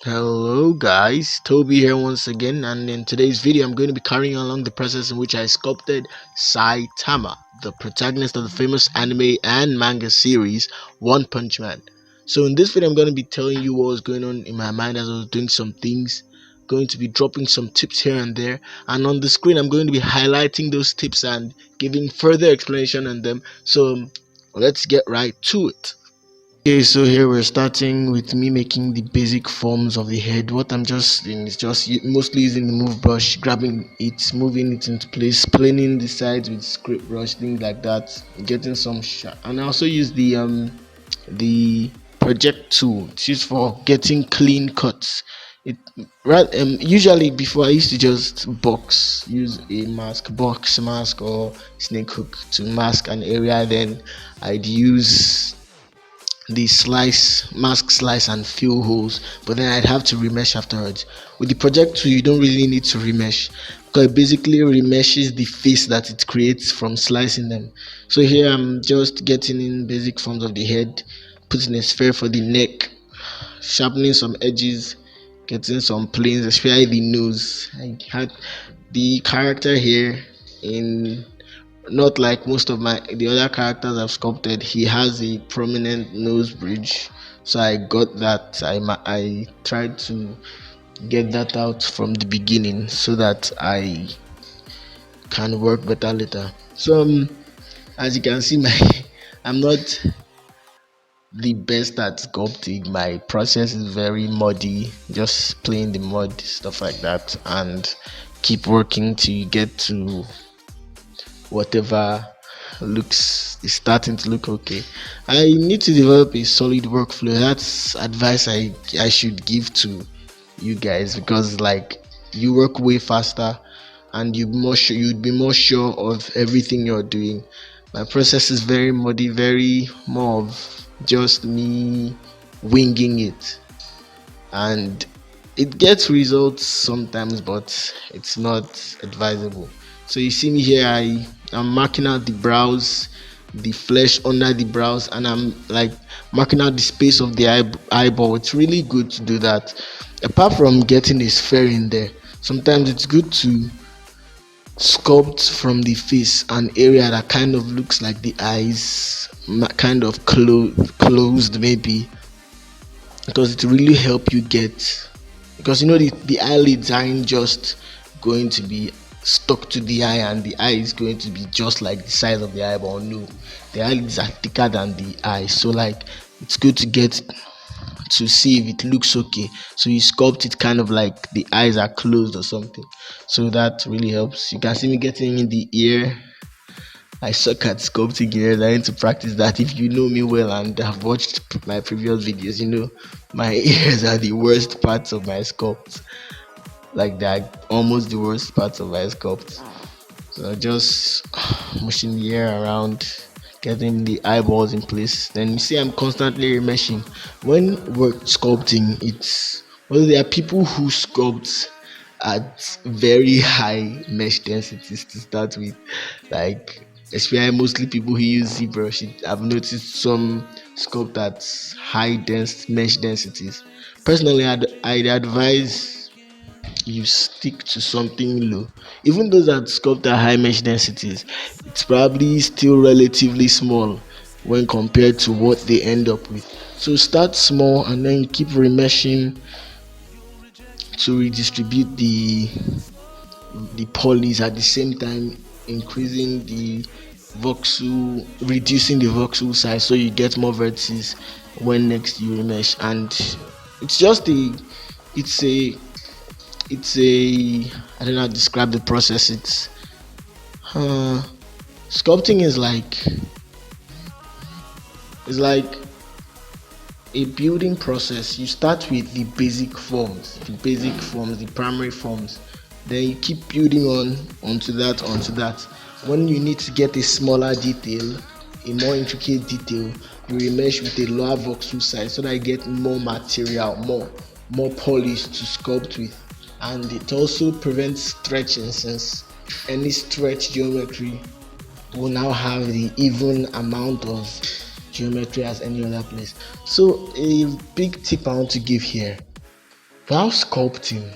Hello guys, Toby here once again, and in today's video I'm going to be carrying along the process in which I sculpted Saitama, the protagonist of the famous anime and manga series One Punch Man. So in this video I'm going to be telling you what was going on in my mind as I was doing some things, going to be dropping some tips here and there, and on the screen I'm going to be highlighting those tips and giving further explanation on them. So let's get right to it. Okay, so here we're starting with me making the basic forms of the head. What I'm just doing is just mostly using the move brush, grabbing it, moving it into place, planing the sides with script brush, things like that, getting some shot. And I also use the project tool. It's used for getting clean cuts. It right usually before I used to just use a box mask or snake hook to mask an area. Then I'd use the slice and fill holes, but then I'd have to remesh afterwards. With the project tool you don't really need to remesh because it basically remeshes the face that it creates from slicing them. So here I'm just getting in basic forms of the head, putting a sphere for the neck, sharpening some edges, getting some planes, especially the nose. I had the character here in, not like most of the other characters I've sculpted, he has a prominent nose bridge. So I got that. I tried to get that out from the beginning so that I can work better later. So as you can see, my I'm not the best at sculpting. My process is very muddy, just playing the mud, stuff like that, and keep working till you get to whatever looks is starting to look okay. I need to develop a solid workflow. That's advice I should give to you guys, because like you work way faster and you'd be more sure of everything you're doing. My process is very muddy, very more of just me winging it, and it gets results sometimes, but it's not advisable. So you see me here, I'm marking out the brows, the flesh under the brows, and I'm like marking out the space of the eyeball. It's really good to do that. Apart from getting a sphere in there, sometimes it's good to sculpt from the face an area that kind of looks like the eyes, kind of closed maybe, because it really help you get, because you know the eyelids aren't just going to be stuck to the eye and the eye is going to be just like the size of the eyeball. No, the eyelids are thicker than the eye, so like it's good to get to see if it looks okay. So you sculpt it kind of like the eyes are closed or something, so that really helps. You can see me getting in the ear. I suck at sculpting ears. I need to practice that. If you know me well and have watched my previous videos, you know my ears are the worst parts of my sculpt. Like they're almost the worst parts of my sculpt. So just mushing the air around, getting the eyeballs in place. Then you see I'm constantly remeshing. When we're sculpting, it's, well, there are people who sculpt at very high mesh densities to start with, like especially mostly people who use ZBrush. I've noticed some sculpt at high dense mesh densities. Personally, I'd advise you stick to something low. Even those that sculpt at high mesh densities, it's probably still relatively small when compared to what they end up with. So start small and then you keep remeshing to redistribute the polys, at the same time increasing the voxel, reducing the voxel size, so you get more vertices when next you remesh. And it's just it's a it's a I don't know how to describe the process. It's uh, sculpting is like a building process. You start with the basic forms, the primary forms, then you keep building onto that. When you need to get a smaller detail, a more intricate detail, you remesh with a lower voxel size so that you get more material, more polish to sculpt with. And it also prevents stretching, since any stretch geometry will now have the even amount of geometry as any other place. So a big tip I want to give here: While sculpting,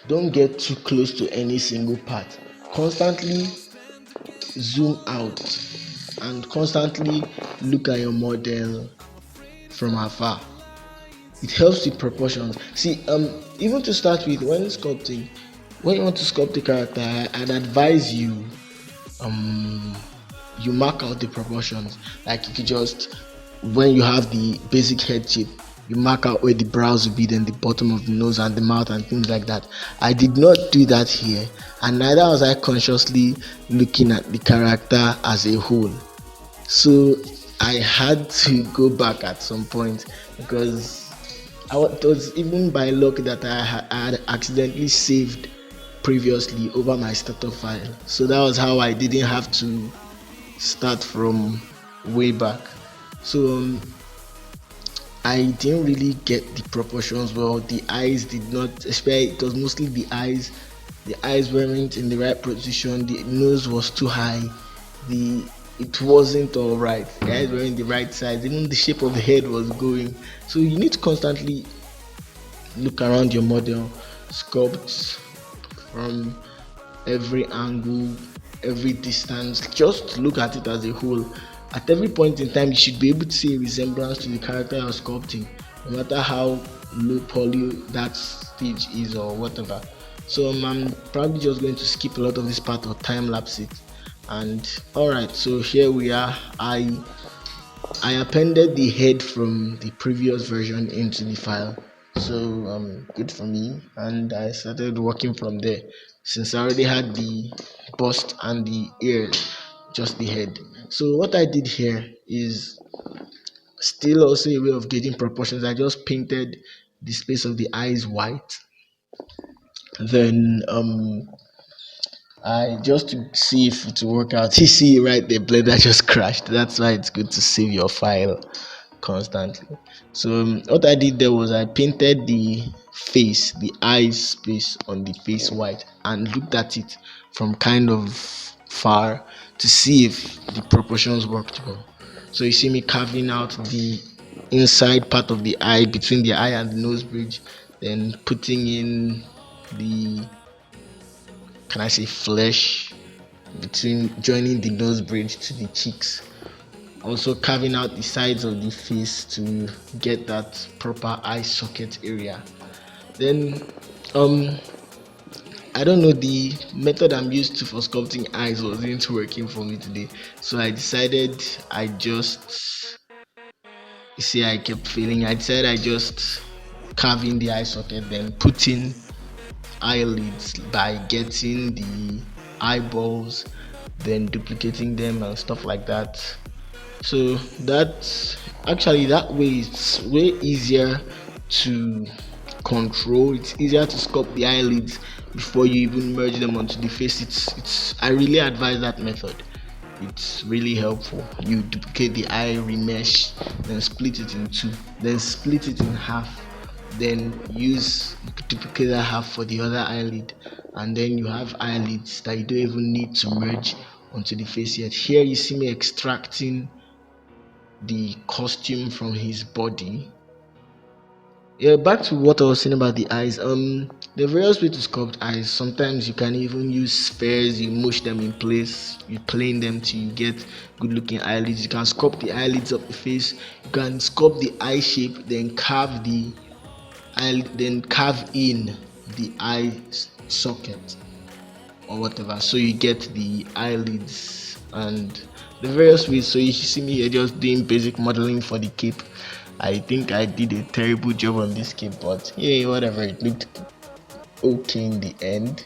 don't get too close to any single part. Constantly zoom out and constantly look at your model from afar. It helps with proportions. See, even to start with, when sculpting, when you want to sculpt a character, I'd advise you um you mark out the proportions. Like you could just, when you have the basic head shape, you mark out where the brows will be, then the bottom of the nose and the mouth and things like that. I did not do that here, and neither was I consciously looking at the character as a whole. So I had to go back at some point because it was even by luck that I had accidentally saved previously over my starter file. So that was how I didn't have to start from way back. So I didn't really get the proportions well. The eyes did not, especially it was mostly the eyes. The eyes weren't in the right position. The nose was too high. The It wasn't all right. The eyes were in the right size. Even the shape of the head was going. So you need to constantly look around your model, sculpt from every angle, every distance. Just look at it as a whole. At every point in time, you should be able to see a resemblance to the character you're sculpting, no matter how low poly that stage is or whatever. So I'm probably just going to skip a lot of this part or time lapse it. And alright, so here we are. I appended the head from the previous version into the file. So good for me, and I started working from there since I already had the bust and the ears, just the head. So what I did here is still also a way of getting proportions. I just painted the space of the eyes white. Then I just to see if it will work out. You see right there, Blender just crashed. That's why it's good to save your file constantly. So what I did there was I painted the eyes space on the face white and looked at it from kind of far to see if the proportions worked well. So you see me carving out the inside part of the eye between the eye and the nose bridge, then putting in the, can I say, flesh between, joining the nose bridge to the cheeks, also carving out the sides of the face to get that proper eye socket area. Then um I don't know, the method I'm used to for sculpting eyes wasn't working for me today, so I decided I just, you see, I kept failing. I decided I just carve in the eye socket, then put in eyelids by getting the eyeballs, then duplicating them and stuff like that. So that's actually, that way it's way easier to control. It's easier to sculpt the eyelids before you even merge them onto the face. It's I really advise that method. It's really helpful. You duplicate the eye, remesh, then split it in two, then split it in half, then use duplicate that half for the other eyelid, and then you have eyelids that you don't even need to merge onto the face yet. Here you see me extracting the costume from his body. Yeah, back to what I was saying about the eyes. There are various ways to sculpt eyes. Sometimes you can even use spheres, you mush them in place, you plane them till you get good looking eyelids. You can sculpt the eyelids of the face, you can sculpt the eye shape, then carve the eye, then carve in the eye socket or whatever, so you get the eyelids and the various ways. So you see me here just doing basic modeling for the cape. I think I did a terrible job on this cape, but yeah, whatever, it looked okay in the end.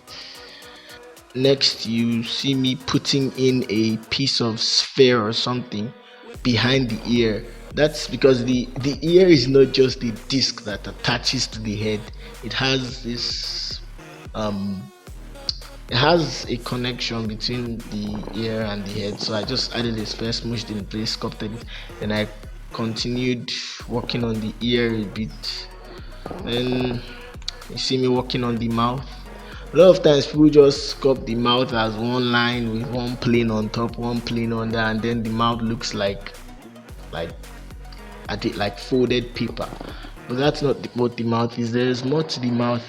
Next, you see me putting in a piece of sphere or something behind the ear. That's because the ear is not just the disc that attaches to the head. It has this it has a connection between the ear and the head. So I just added a sphere, smooshed in place, sculpted it, then I continued working on the ear a bit. Then you see me working on the mouth. A lot of times people just sculpt the mouth as one line with one plane on top, one plane under, and then the mouth looks like at it like folded paper. But that's not what the mouth is. There's more to the mouth.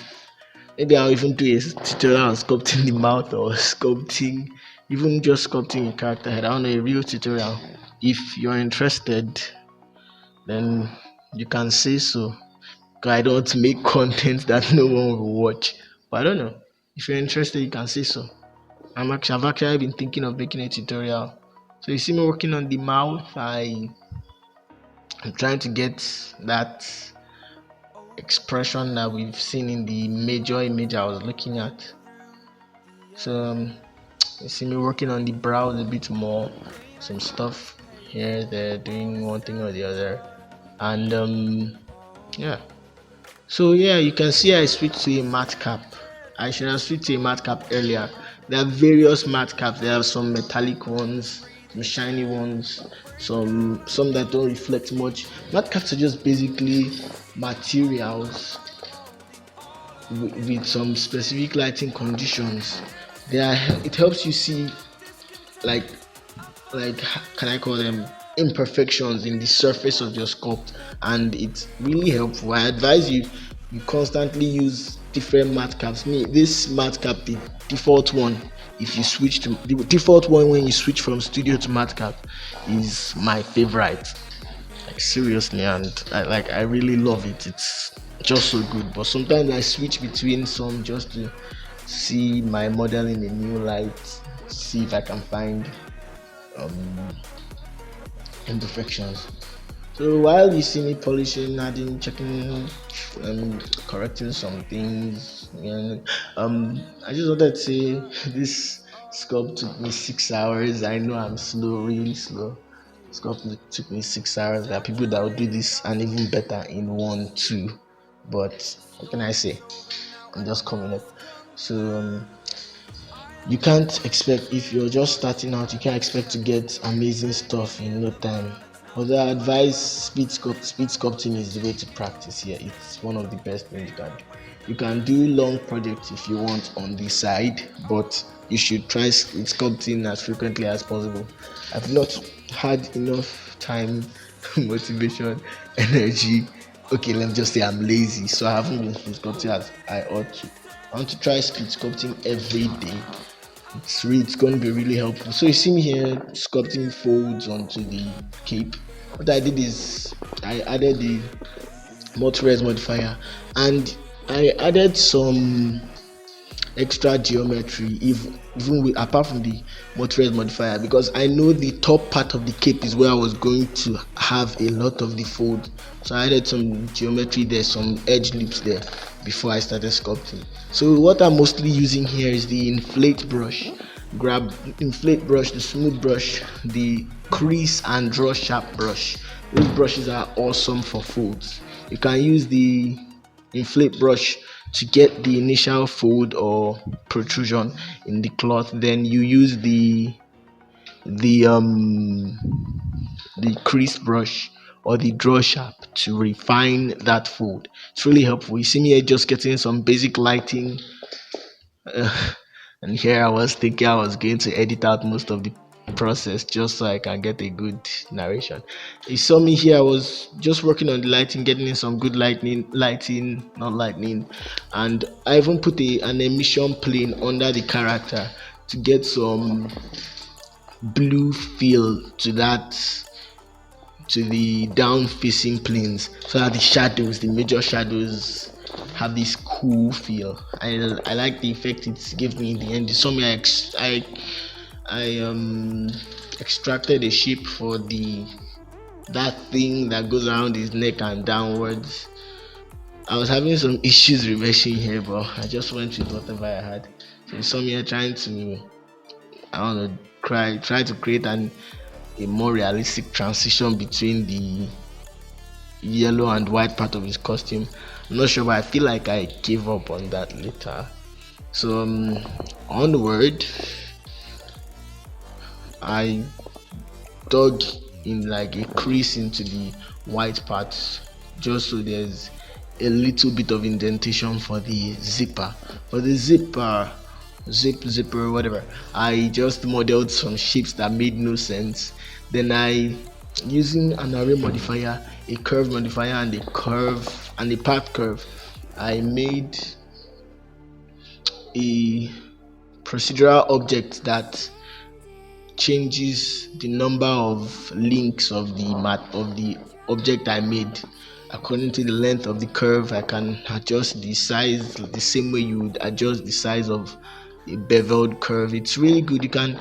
Maybe I'll even do a tutorial on sculpting the mouth or sculpting, even just sculpting a character head. I don't know, a real tutorial. If you're interested, then you can say so. 'Cause I don't make content that no one will watch. But I don't know. If you're interested, you can say so. I've actually been thinking of making a tutorial. So you see me working on the mouth. I'm trying to get that expression that we've seen in the major image I was looking at. So you see me working on the brows a bit more, some stuff here, they're doing one thing or the other, and yeah. So yeah, you can see I switched to a matte cap. I should have switched to a matte cap earlier. There are various matte caps. There are some metallic ones, some shiny ones, some that don't reflect much. Matte caps are just basically materials with some specific lighting conditions. It helps you see like can I call them imperfections in the surface of your sculpt, and it's really helpful. I advise you constantly use different matte caps. Me, this matte cap, the default one, if you switch to the default one when you switch from studio to matte cap, is my favorite, like seriously. And I really love it. It's just so good. But sometimes I switch between some just to see my model in a new light, see if I can find um, imperfections. So while you see me polishing, adding, checking, correcting some things, and I just wanted to say this sculpt took me 6 hours. I know I'm slow, really slow. Sculpt took me 6 hours. There are people that will do this and even better in 1, 2. But what can I say? I'm just coming up. So you can't expect, if you're just starting out, you can't expect to get amazing stuff in no time. But I advise speed sculpting is the way to practice here. It's one of the best things you can do. You can do long projects if you want on the side, but you should try speed sculpting as frequently as possible. I've not had enough time, motivation, energy. Okay, let me just say I'm lazy, so I haven't been speed sculpting as I ought to. I want to try speed sculpting every day. It's going to be really helpful. So you see me here sculpting folds onto the cape. What I did is I added the multi-res modifier, and I added some extra geometry even with, apart from the multi-res modifier, because I know the top part of the cape is where I was going to have a lot of the fold. So I added some geometry there, some edge loops there before I started sculpting. So what I'm mostly using here is the inflate brush. Grab inflate brush, the smooth brush, the crease and draw sharp brush. Those brushes are awesome for folds. You can use the inflate brush to get the initial fold or protrusion in the cloth. Then you use the crease brush or the draw sharp to refine that fold. It's really helpful. You see me here just getting some basic lighting, and here I was thinking I was going to edit out most of the process just so I can get a good narration. You saw me here, I was just working on the lighting, getting in some good lighting, not lightning, and I even put an emission plane under the character to get some blue feel to the down facing planes, so that the major shadows have this cool feel. I like the effect it gave me in the end. So I extracted a shape for that thing that goes around his neck and downwards. I was having some issues remeshing here, but I just went with whatever I had. So you saw me trying to, I don't know, try to create a more realistic transition between the yellow and white part of his costume. I'm not sure, but I feel like I gave up on that later. So onward, I dug in like a crease into the white part, just so there's a little bit of indentation for the zipper. For the zipper, whatever, I just modeled some shapes that made no sense. Then I using an array modifier, a curve modifier, and a path curve. I made a procedural object that changes the number of links of the object I made according to the length of the curve. I can adjust the size the same way you would adjust the size of a beveled curve. It's really good. You can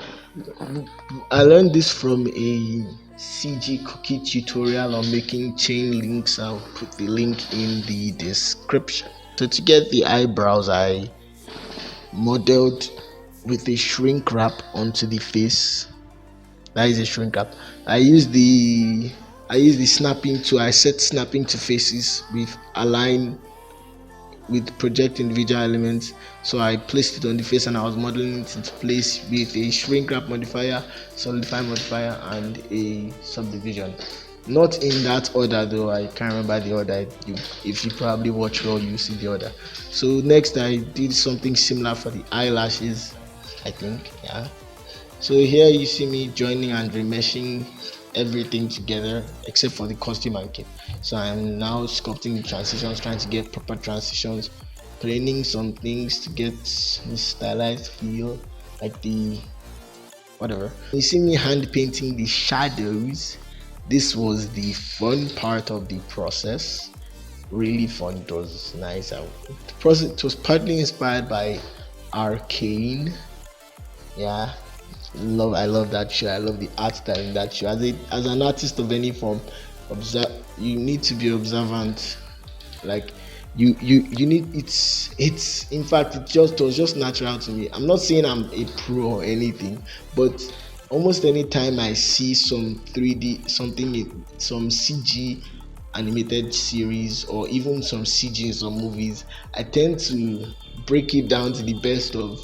I learned this from a CG cookie tutorial on making chain links. I'll put the link in the description. So to get the eyebrows, I modeled with a shrink wrap onto the face. That is a shrink wrap. I use the snapping tool. I set snapping to faces with align with project individual elements. So I placed it on the face and I was modeling it into place with a shrink wrap modifier, solidify modifier, and a subdivision. Not in that order though, I can't remember the order. If you probably watch well, you see the order. So next I did something similar for the eyelashes, I think. Yeah. So here you see me joining and remeshing everything together except for the costume and cape. So I'm now sculpting the transitions, trying to get proper transitions, planning some things to get this stylized feel, like the whatever. You see me hand painting the shadows. This was the fun part of the process. Really fun. It was nice. The process, it was partly inspired by Arcane. Yeah, I love that show. I love the art style in that show. As an artist of any form, observe you need to be observant. Like you need it's in fact it was just natural to me. I'm not saying I'm a pro or anything, but almost any time I see some 3D something some CG animated series or even some CG in some movies, I tend to break it down to the best of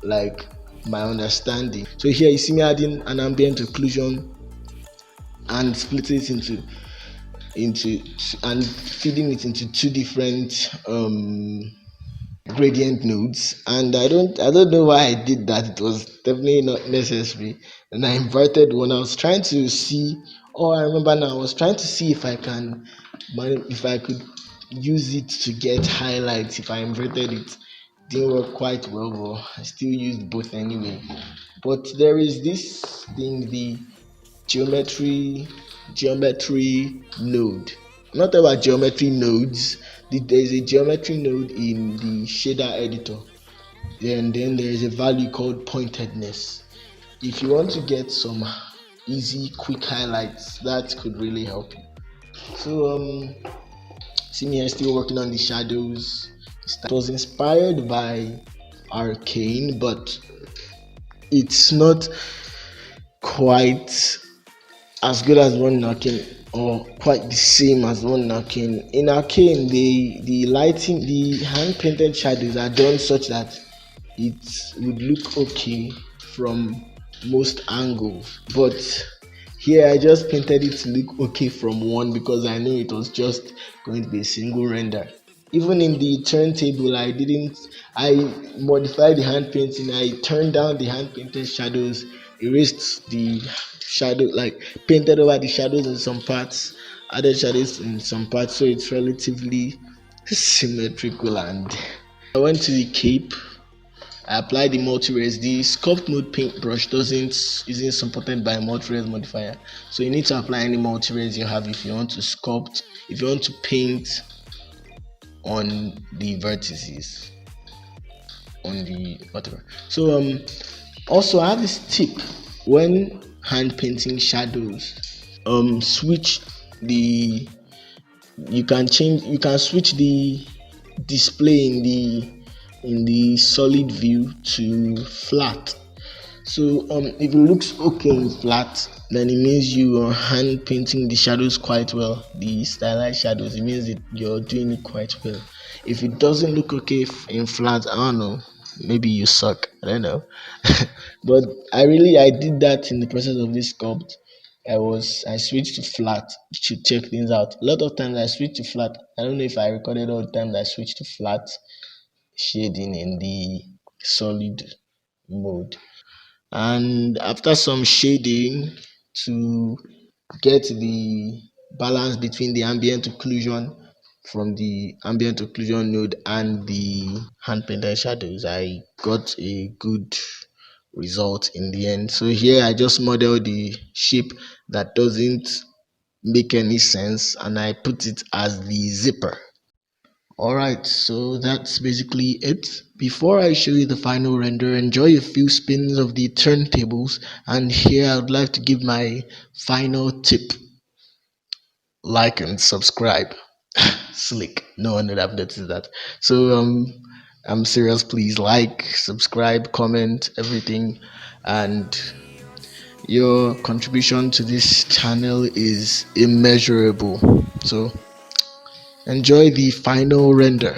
like my understanding. So here you see me adding an ambient occlusion and splitting it into and feeding it into two different gradient nodes, and I don't know why I did that. It was definitely not necessary. And I inverted one. I was trying to see, oh, I remember now. I was trying to see if I can if I could use it to get highlights. If I inverted it, didn't work quite well, but I still used both anyway. But there is this thing, the geometry node. I'm not talking about geometry nodes. There's a geometry node in the shader editor, and then there is a value called pointedness. If you want to get some easy quick highlights, that could really help you. So see me, I'm still working on the shadows. It was inspired by Arcane, but it's not quite as good as one in Arcane, or quite the same as one in Arcane. In Arcane, the lighting, the hand painted shadows are done such that it would look okay from most angles. But here I just painted it to look okay from one because I knew it was just going to be a single render. Even in the turntable, I modified the hand painting. I turned down the hand painted shadows, erased the shadow, like painted over the shadows in some parts, added shadows in some parts, so it's relatively symmetrical. And I went to the cape. I applied the multi-res. The sculpt mode paintbrush doesn't isn't supported by a multi-res modifier, so you need to apply any multi-res you have if you want to sculpt, if you want to paint on the vertices, on the whatever. So also I have this tip when hand painting shadows. Switch the you can switch the display in the solid view to flat. So if it looks okay in flat, then it means you are hand painting the shadows quite well, the stylized shadows. It means that you're doing it quite well. If it doesn't look okay in flat, I don't know, maybe you suck. I don't know. But I did that in the process of this sculpt. I switched to flat to check things out. A lot of times I switch to flat. I don't know if I recorded all the times I switched to flat shading in the solid mode. And after some shading to get the balance between the ambient occlusion from the ambient occlusion node and the hand painted shadows. I got a good result in the end. So here I just model the shape that doesn't make any sense and I put it as the zipper. Alright, so that's basically it. Before I show you the final render, enjoy a few spins of the turntables, and here I would like to give my final tip. Like and subscribe. Slick. No one would have noticed that. So I'm serious, please like, subscribe, comment, everything, and your contribution to this channel is immeasurable. So enjoy the final render.